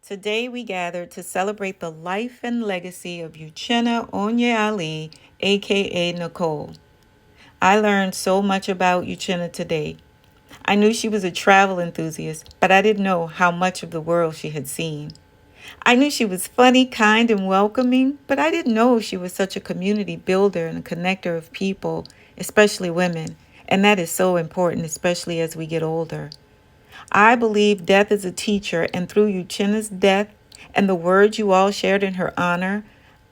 Today we gathered to celebrate the life and legacy of Uchenna Onyeali, aka Nicole. I learned so much about Uchenna today. I knew she was a travel enthusiast, but I didn't know how much of the world she had seen. I knew she was funny, kind, and welcoming, but I didn't know she was such a community builder and a connector of people, especially women. And that is so important, especially as we get older. I believe death is a teacher, and through Uchenna's death and the words you all shared in her honor,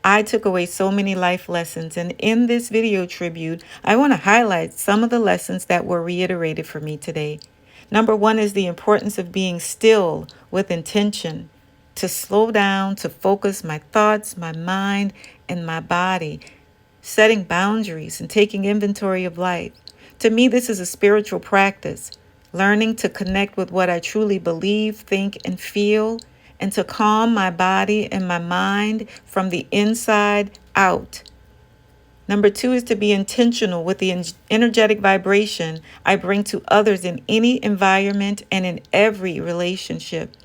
I took away so many life lessons. And in this video tribute, I want to highlight some of the lessons that were reiterated for me today. Number one is the importance of being still with intention, to slow down, to focus my thoughts, my mind, and my body, setting boundaries and taking inventory of life. To me, this is a spiritual practice, learning to connect with what I truly believe, think, and feel, and to calm my body and my mind from the inside out. Number two is to be intentional with the energetic vibration I bring to others in any environment and in every relationship.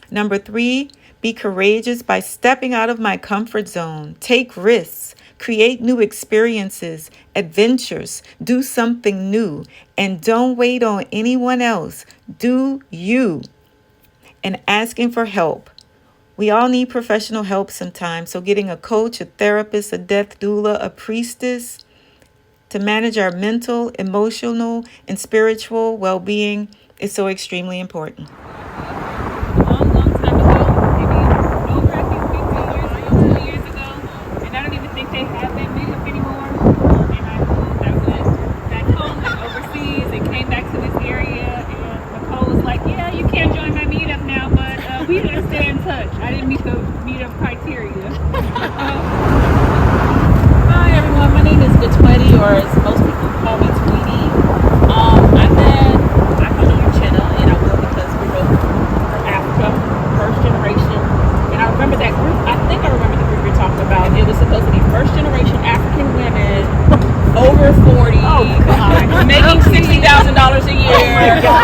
Number three, be courageous by stepping out of my comfort zone, take risks, create new experiences, adventures, do something new, and don't wait on anyone else. Do you. And asking for help. We all need professional help sometimes, so getting a coach, a therapist, a death doula, a priestess to manage our mental, emotional, and spiritual well-being is so extremely important. Long, long time ago, maybe over, I think 15 years ago, 2 years ago, and I don't even think they have that made up anymore. And I went back home and overseas and came back to this area, and Nicole was like, yeah, you can't join my meetup now, but we didn't stay in touch. I didn't meet the meetup criteria. Hi everyone, my name is Uchenna, or as most people call me, Tweety. I follow Uchenna, and I will because we both from Africa, first generation. And I remember that group. I think I remember the group you're talking about. It was supposed to be first generation African women over 40, making $60,000 a year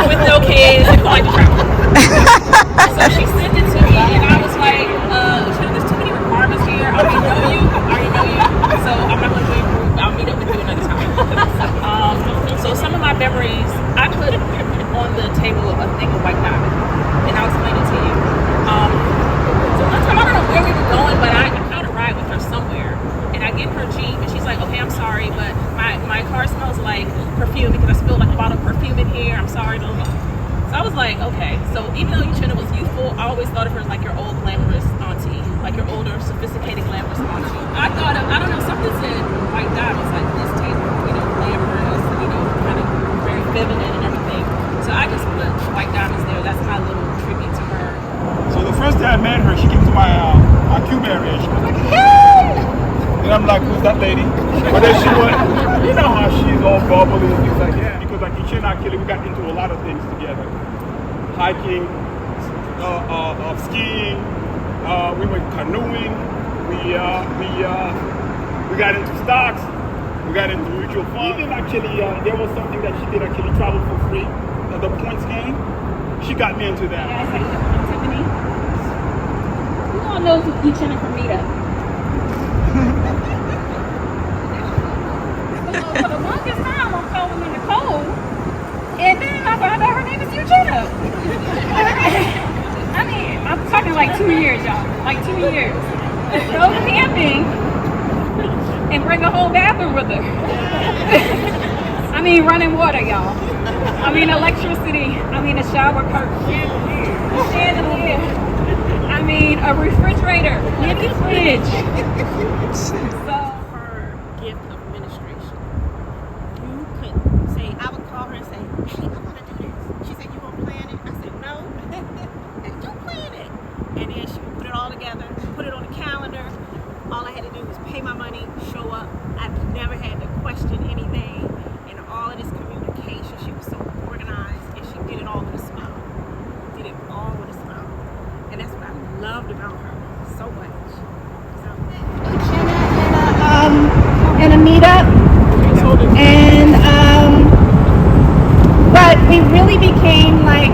with no kids and going to travel. So she sent it to me, and I was like, there's too many requirements here. I already know you. So I'm not going to do a group. I'll meet up with you another time. So some of my memories, I put on the table a thing of white diamond, and I'll explain it to you. So one time, I don't know where we were going, but I found a ride with her somewhere, and I get in her Jeep, and she's like, okay, I'm sorry, but my car smells like perfume because I spilled like a bottle of perfume in here. I'm sorry, blah, blah. So I was like, okay. So even though Uchenna was youthful, I always thought of her as like your old glamorous auntie, like your older, sophisticated glamorous auntie. I don't know, something said white diamonds, like this table, glamorous, kind of very feminine and everything. So I just put white diamonds there. That's my little tribute to her. So the first day I met her, she came to my Cuba area. She was like, hey! And I'm like, who's that lady? But then she went, you know how she's all bubbly and things like that. Because like Uchenna actually, we got into a lot of things together. Hiking, skiing, we went canoeing, we got into stocks, we got into mutual funds. Even actually, there was something that she did actually travel for free, the points game. She got me into that. Yeah, I say Tiffany. Who all knows Uchenna from Meetup? For the longest time, I'm calling her Nicole, and then I found out her name is Uchenna. I mean, I'm talking like 2 years, y'all. Like 2 years. Go camping and bring a whole bathroom with her. I mean, running water, y'all. I mean, electricity. I mean, a shower curtain. Chandelier. I mean, a refrigerator in the fridge. So, her gift of administration. You could say, I would call her and say, hey, I want to do this. She said, you won't plan it? I said, no. And you plan it. And then she would put it all together, put it on the calendar. All I had to do was pay my money, show up. I've never had to question anything. And all of this communication, she was so organized, and she did it all with a smile. Did it all with a smile. And that's what I loved about her so much. So, in a meetup, and but we really became like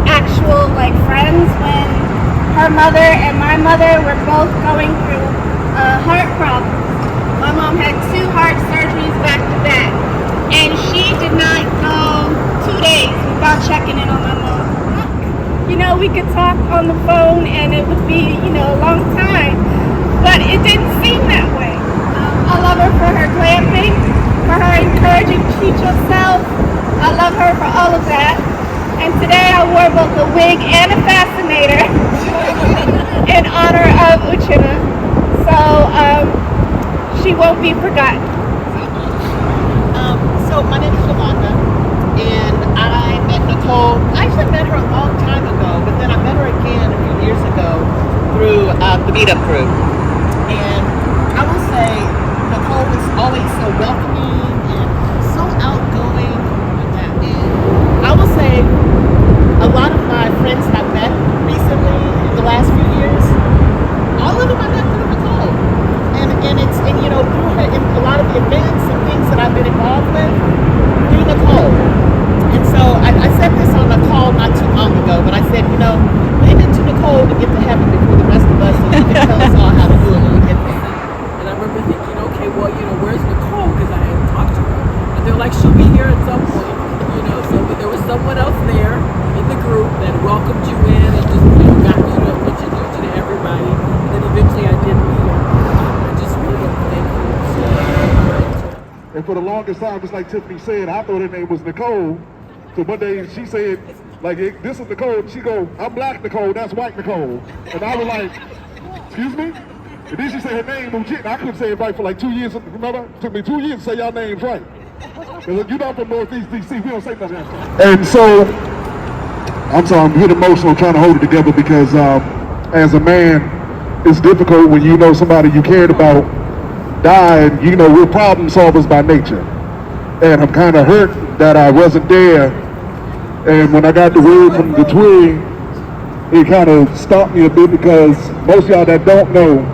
actual like friends when her mother and my mother were both going through heart problems. My mom had 2 heart surgeries back to back, and she did not go 2 days without checking in on my mom. You know, we could talk on the phone and it would be, a long time, but it didn't seem that way. I love her for her glamping, for her encouraging to teach yourself. I love her for all of that. And today I wore both a wig and a fascinator in honor of Uchenna. So she won't be forgotten. So my name is Yolanda, and I met Nicole. I actually met her a long time ago, but then I met her again a few years ago through the meetup group. And I will say, Nicole was always so welcoming and so outgoing. And I will say, a lot of my friends that I've met recently in the last few years, all of them I met through Nicole. And through her in a lot of the events and things that I've been involved with through Nicole. And so I said this on a call not too long ago, but I said, leave it to Nicole to get to heaven before the rest of us, and she can tell us all how to do it when we get there. And I remember thinking, okay, well, where's Nicole? Because I hadn't talked to her. And they're like, she'll be here at some point. But there was someone else there in the group that welcomed you in and just got introduced you to everybody. And then eventually I did meet her. I just really am thankful. And for the longest time, just like Tiffany said, I thought her name was Nicole. So one day she said, this is Nicole. She go, I'm black Nicole, that's white Nicole. And I was like, excuse me? And then she said her name, Uchenna. I couldn't say it right for like 2 years. Remember? It took me 2 years to say y'all names right. Because you're not from Northeast DC, we don't say nothing else. And so, I'm sorry, I'm getting emotional trying to hold it together because as a man, it's difficult when you know somebody you cared about died. We're problem solvers by nature. And I'm kind of hurt that I wasn't there. And when I got the word from the twig, it kind of stopped me a bit because most of y'all that don't know,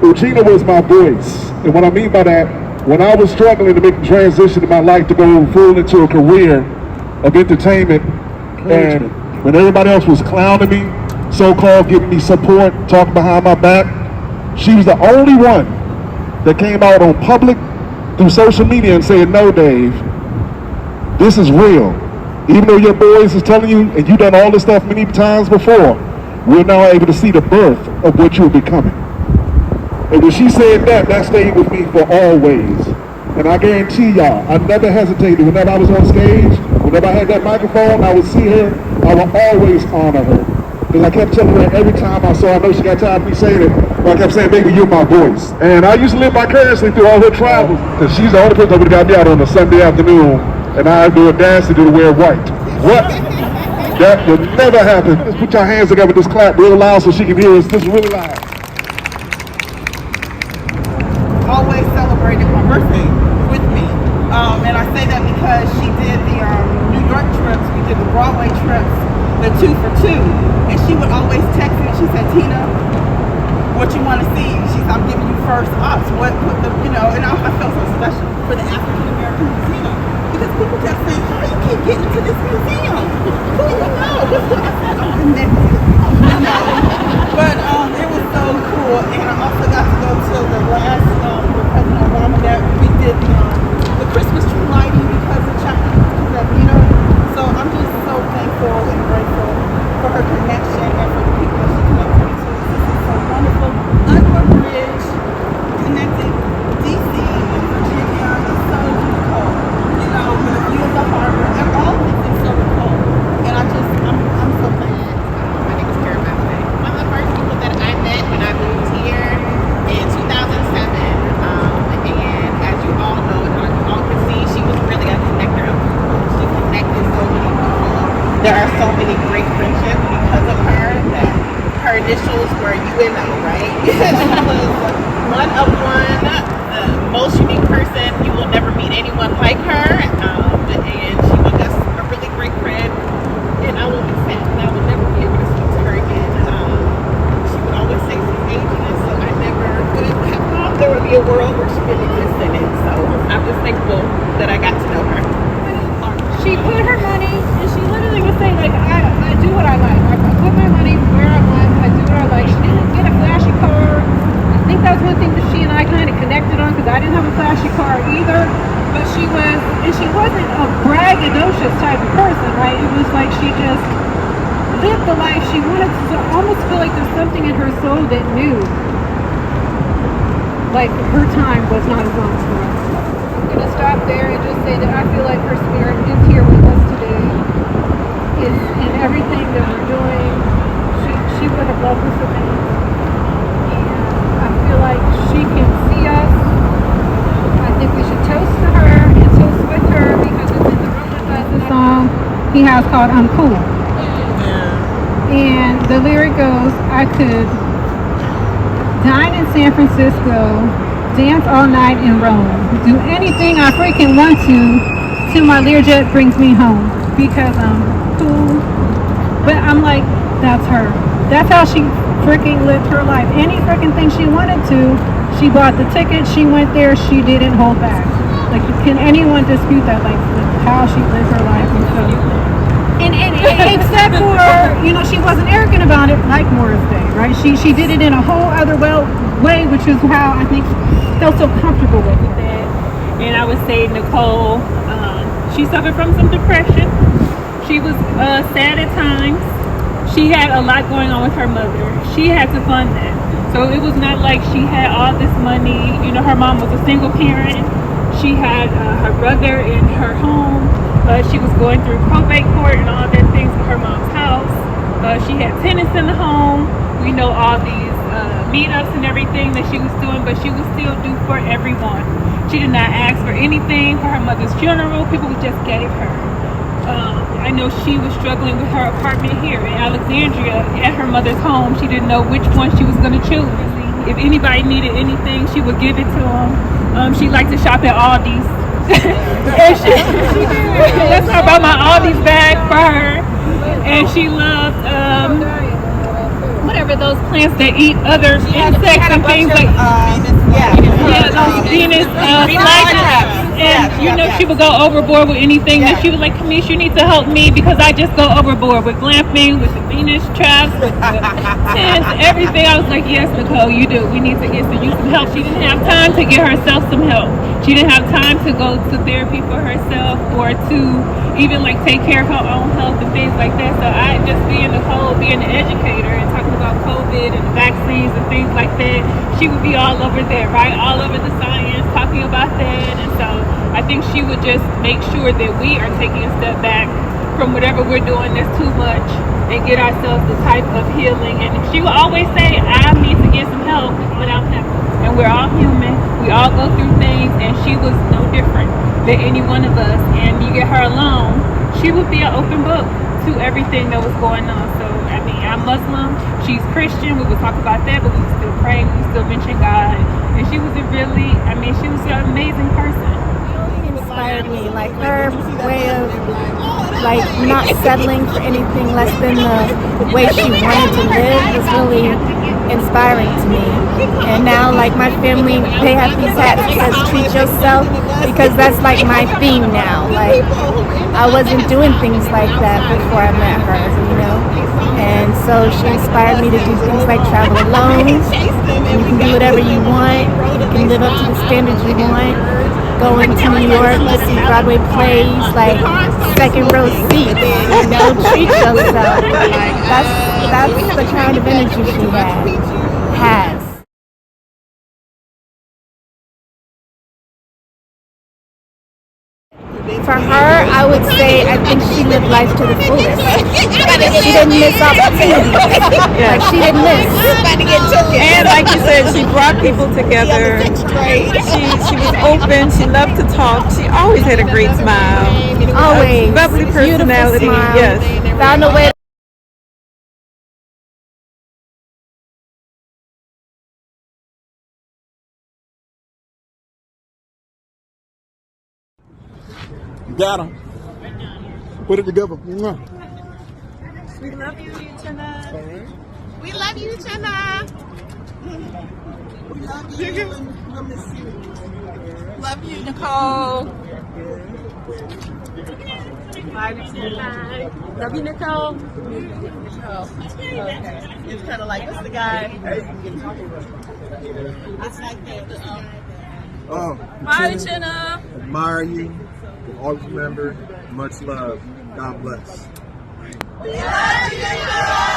Uchenna was my voice. And what I mean by that, when I was struggling to make the transition in my life to go full into a career of entertainment, and when everybody else was clowning me, so-called giving me support, talking behind my back, she was the only one that came out on public through social media and said, no, Dave, this is real. Even though your boys is telling you, and you've done all this stuff many times before, we're now able to see the birth of what you're becoming. And when she said that stayed with me for always. And I guarantee y'all, I never hesitated. Whenever I was on stage, whenever I had that microphone, I would see her, I would always honor her. Because I kept telling her every time I saw her, I know she got tired of me saying it, but I kept saying, baby, you're my voice. And I used to live vicariously through all her travels, because she's the only person that would have got me out on a Sunday afternoon, and I do a dance to do to wear white. What? That would never happen. Just put your hands together, just clap real loud so she can hear us. This is really loud. Always celebrated my birthday with me. And I say that because she did the New York trips, we did the Broadway trips, the 2 for 2. And she would always text me, she said, Tina, what you want to see? She said, I'm giving you first ups. And I felt so special for the African American Museum. Because people kept saying, how you keep getting to this museum? Who do you know? What's what? I said, I'm connected. But it was so cool. And I also got to go to the last with President Obama that we did the Christmas tree lighting because of China. So I'm just so thankful and grateful for her connection and for the people that she connected me to. This is so wonderful. Under a bridge, connecting DC and Virginia is so cool. With a view of the harbor, and all of this is so cool. And I'm so glad. My name is Karen Matheway. One of the first people that I met when I moved here in 2007. And as you all know, and you all can see, she was really a connector of people. She connected so many people. There are so many great friendships because of her that her initials were UNO, right? She was one of one, the most unique person. You will never meet anyone like her. And she was just a really great friend. And I will be sad that I will never be able to speak to her again. She would always say she's ageless, so I never could have thought there would be a world where she didn't exist in it. So I'm just thankful that I got to know her. She put her money, and she literally would say, I do what I like. I put my money where I want, the life she wanted to. I almost feel like there's something in her soul that knew, like her time was not as long as hers. I'm gonna stop there and just say that I feel like her spirit is here with us today. Is in everything that we're doing. She would have loved us with me. And I feel like she can see us. I think we should toast to her and toast with her because it's in the room with us. The song he has called I'm Cool. And the lyric goes, I could dine in San Francisco, dance all night in Rome, do anything I freaking want to till my Learjet brings me home because I'm cool. But I'm like, that's her. That's how she freaking lived her life. Any freaking thing she wanted to, she bought the ticket, she went there, she didn't hold back. Like, can anyone dispute that? Like how she lived her life and so. And except for, you know, she wasn't arrogant about it like Morris Day, right? She did it in a whole other way, which is how I think felt so comfortable with it. And I would say Nicole, she suffered from some depression. She was sad at times. She had a lot going on with her mother. She had to fund that. So it was not like she had all this money. You know, her mom was a single parent. She had her brother in her home. She was going through probate court and all that things for her mom's house. She had tenants in the home. We know all these meetups and everything that she was doing, but she would still do for everyone. She did not ask for anything for her mother's funeral. People just gave her. I know she was struggling with her apartment here in Alexandria at her mother's home. She didn't know which one she was going to choose. If anybody needed anything, she would give it to them. She liked to shop at Aldi's. And that's how I bought my Aldi's bag for her. And she loved whatever those plants that eat other insects and things like those Venus flytraps. And you know she would go overboard with anything that she was like, Kamish, you need to help me because I just go overboard with glamping, with the Venus traps, with the tents, everything. I was like, yes, Nicole, you do. We need to get you some help. She didn't have time to get herself some help. She didn't have time to go to therapy for herself or to even like take care of her own health and things like that. So I just being Nicole, being an educator and talking about COVID and vaccines and things like that, she would be all over there, right? All over the science, talking about that. And so I think she would just make sure that we are taking a step back from whatever we're doing that's too much and get ourselves the type of healing. And she would always say, I need to get some help without help. And we're all human. We all go through things, and she was no different than any one of us. And you get her alone, she would be an open book to everything that was going on. So, I mean, I'm Muslim, she's Christian, we would talk about that, but we would still pray, we would still mention God. And she was a really, I mean, she was an amazing person. Inspired me, like her way of like not settling for anything less than the way she wanted to live was really inspiring to me. And now like my family, they have these hats that says treat yourself because that's like my theme now. Like I wasn't doing things like that before I met her, you know. And so she inspired me to do things like travel alone. And you can do whatever you want. You can live up to the standards you want. Going to New York to see Broadway plays, like second row seats, you know, treat yourself. That's the kind of energy she has. For her, I would say I think she lived life to the fullest. She didn't miss opportunities. Like she didn't miss. And like you said, she brought people together. She was open. She loved to talk. She always had a great smile. Always. Bubbly personality. Smile. Yes. Found a way to Got him. Put it together. We love you, Uchenna. We love you, Uchenna. We love you. Love you, Nicole. Bye, Uchenna. Love you, Nicole. Okay. It's kind of like, what's the guy? It's like that. Bye, Uchenna. Admire you. Always remember, much love. God bless. We love you,